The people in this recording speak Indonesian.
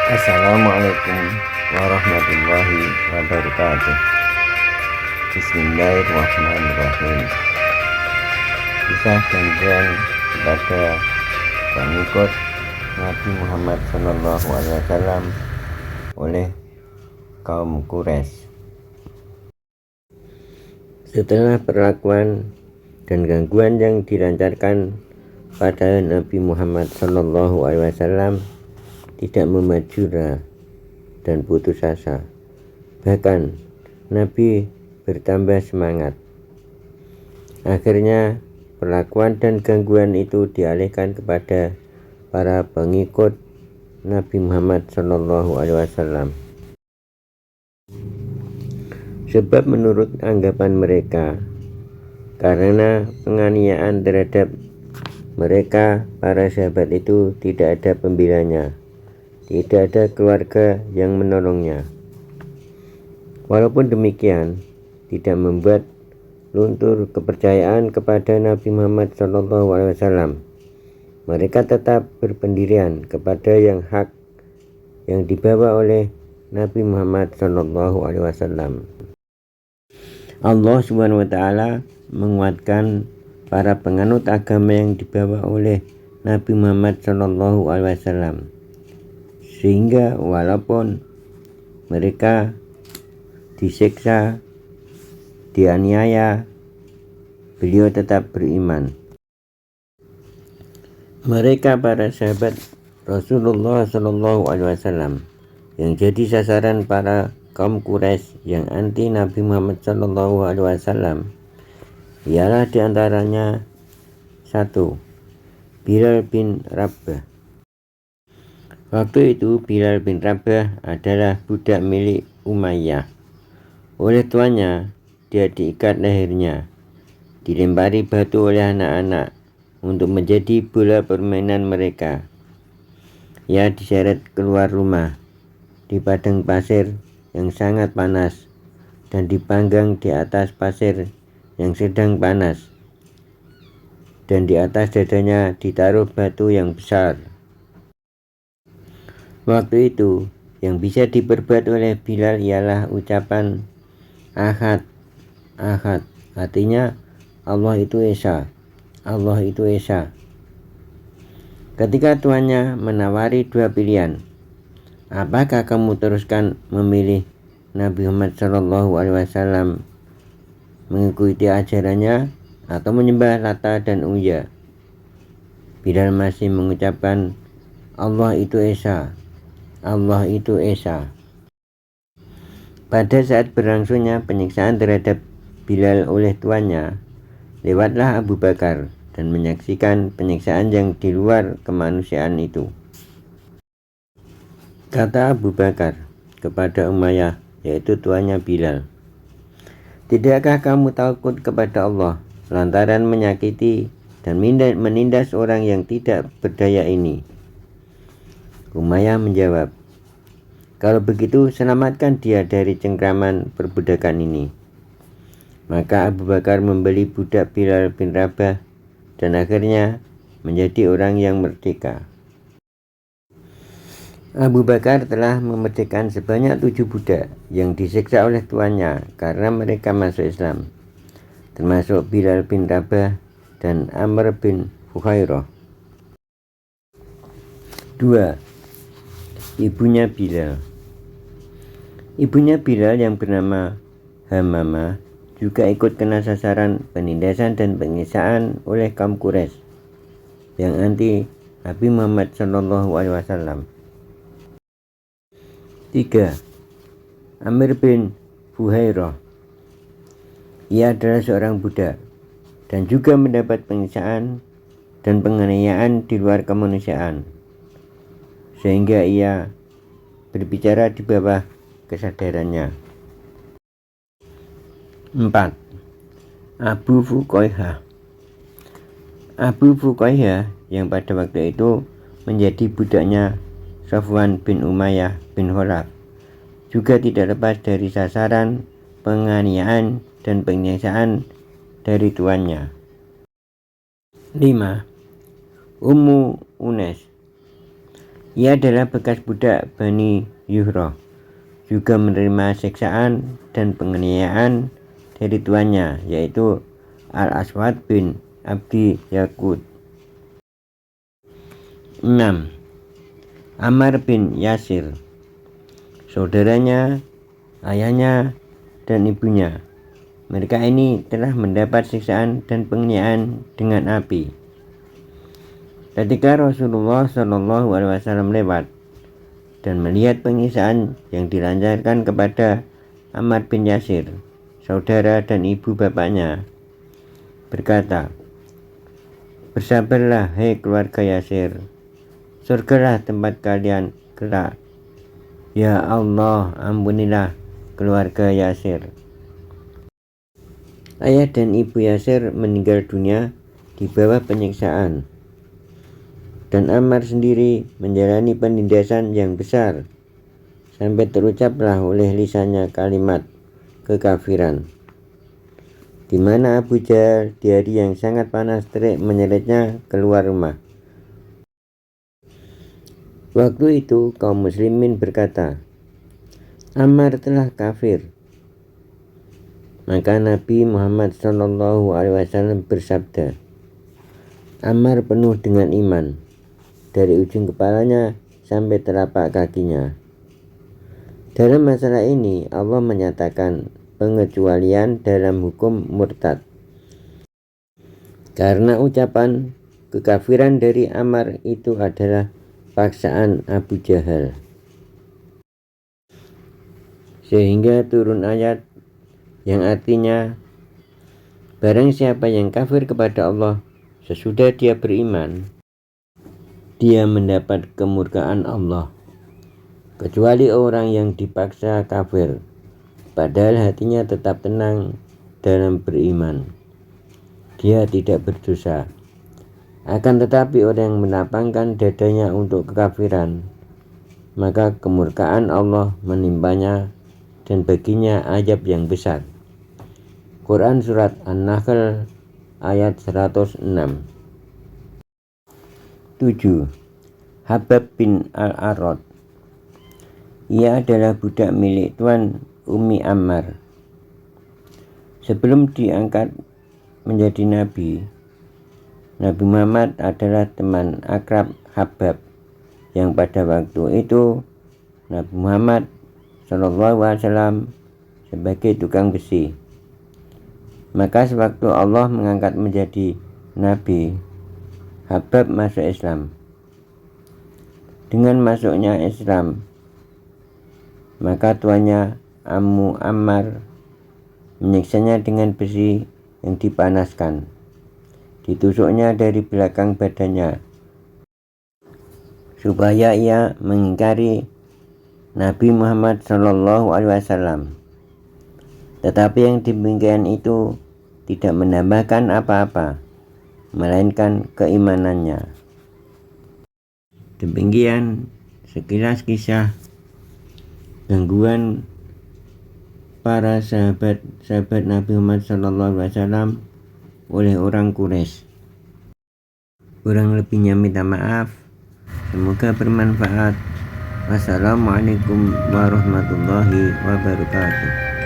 Assalamualaikum warahmatullahi wabarakatuh. Bismillahirrahmanirrahim. Kisah gangguan kepada pengikut Nabi Muhammad SAW oleh kaum Quraisy. Setelah perlakuan dan gangguan yang dilancarkan pada Nabi Muhammad SAW tidak memajura dan putus asa. Bahkan Nabi bertambah semangat. Akhirnya perlakuan dan gangguan itu dialihkan kepada para pengikut Nabi Muhammad SAW. Sebab menurut anggapan mereka, karena penganiayaan terhadap mereka, para sahabat itu tidak ada pembelanya, tidak ada keluarga yang menolongnya. Walaupun demikian, tidak membuat luntur kepercayaan kepada Nabi Muhammad SAW. Mereka tetap berpendirian kepada yang hak yang dibawa oleh Nabi Muhammad SAW. Allah SWT menguatkan para penganut agama yang dibawa oleh Nabi Muhammad SAW. Sehingga walaupun mereka disiksa, dianiaya, beliau tetap beriman. Mereka para sahabat Rasulullah SAW yang jadi sasaran para kaum Quraisy yang anti Nabi Muhammad SAW ialah diantaranya 1. Bilal bin Rabah. Waktu itu Bilal bin Rabah adalah budak milik Umayyah. Oleh tuannya, dia diikat lehernya, dilempari batu oleh anak-anak untuk menjadi bola permainan mereka. Ia diseret keluar rumah di padang pasir yang sangat panas dan dipanggang di atas pasir yang sedang panas, dan di atas dadanya ditaruh batu yang besar. Waktu itu yang bisa diperbuat oleh Bilal ialah ucapan Ahad, Ahad, artinya Allah itu Esa, Allah itu Esa. Ketika tuannya menawari dua pilihan, apakah kamu teruskan memilih Nabi Muhammad SAW, mengikuti ajarannya, atau menyembah Lata dan Uzza? Bilal masih mengucapkan Allah itu Esa, Allah itu Esa. Pada saat berlangsungnya penyiksaan terhadap Bilal oleh tuannya, lewatlah Abu Bakar dan menyaksikan penyiksaan yang di luar kemanusiaan itu. Kata Abu Bakar kepada Umayyah, yaitu tuannya Bilal, "Tidakkah kamu takut kepada Allah lantaran menyakiti dan menindas orang yang tidak berdaya ini?" Umayyah menjawab, "Kalau begitu selamatkan dia dari cengkraman perbudakan ini." Maka Abu Bakar membeli budak Bilal bin Rabah dan akhirnya menjadi orang yang merdeka. Abu Bakar telah memerdekakan sebanyak 7 budak yang disiksa oleh tuannya karena mereka masuk Islam, termasuk Bilal bin Rabah dan Amr bin Fuhairah. 2. Ibunya Bilal. Ibunya Bilal yang bernama Hamamah juga ikut kena sasaran penindasan dan penyiksaan oleh kaum Quraisy yang anti Nabi Muhammad SAW. 3. Amr bin Fuhairah. Ia adalah seorang budak dan juga mendapat penyiksaan dan penganiayaan di luar kemanusiaan, sehingga ia berbicara di bawah kesadarannya. 4. Abu Fuqaihah. Abu Fuqaihah yang pada waktu itu menjadi budaknya Safwan bin Umayyah bin Khalaf juga tidak lepas dari sasaran penganiayaan dan penyiksaan dari tuannya. 5. Ummu Unes. Ia adalah bekas budak Bani Yuhroh, juga menerima siksaan dan penganiayaan dari tuannya, yaitu Al-Aswad bin Abdi Yakut. 6. Ammar bin Yasir, saudaranya, ayahnya, dan ibunya. Mereka ini telah mendapat siksaan dan penganiayaan dengan api. Ketika Rasulullah SAW lewat dan melihat penyiksaan yang dilancarkan kepada Ammar bin Yasir, saudara dan ibu bapaknya, berkata, "Bersabarlah, hei keluarga Yasir, surgalah tempat kalian kelak. Ya Allah, ampunilah keluarga Yasir." Ayah dan ibu Yasir meninggal dunia di bawah penyiksaan, dan Ammar sendiri menjalani penindasan yang besar sampai terucaplah oleh lisannya kalimat kekafiran, di mana Abu Jahal di hari yang sangat panas terik menyeretnya keluar rumah. Waktu itu kaum muslimin berkata, "Ammar telah kafir." Maka Nabi Muhammad SAW bersabda, "Ammar penuh dengan iman dari ujung kepalanya sampai telapak kakinya." Dalam masalah ini Allah menyatakan pengecualian dalam hukum murtad, karena ucapan kekafiran dari Ammar itu adalah paksaan Abu Jahal, sehingga turun ayat yang artinya, barang siapa yang kafir kepada Allah sesudah dia beriman, dia mendapat kemurkaan Allah, kecuali orang yang dipaksa kafir padahal hatinya tetap tenang dalam beriman. Dia tidak berdosa. Akan tetapi orang yang melapangkan dadanya untuk kekafiran, maka kemurkaan Allah menimpanya dan baginya azab yang besar. Quran Surat An-Nahl ayat 106. 7. Habab bin Al-Arad. Ia adalah budak milik tuan Ummi Ammar. Sebelum diangkat menjadi nabi, Nabi Muhammad adalah teman akrab Habab, yang pada waktu itu Nabi Muhammad SAW sebagai tukang besi. Maka sewaktu Allah mengangkat menjadi nabi, Habab masuk Islam. Dengan masuknya Islam, maka tuannya Ammu Ammar menyiksanya dengan besi yang dipanaskan, ditusuknya dari belakang badannya, supaya ia mengingkari Nabi Muhammad SAW. Tetapi yang demikian itu tidak menambahkan apa-apa, melainkan keimanannya. Demikian sekilas kisah gangguan para sahabat Nabi Muhammad SAW oleh orang Quraisy. Kurang lebihnya minta maaf. Semoga bermanfaat. Wassalamualaikum warahmatullahi wabarakatuh.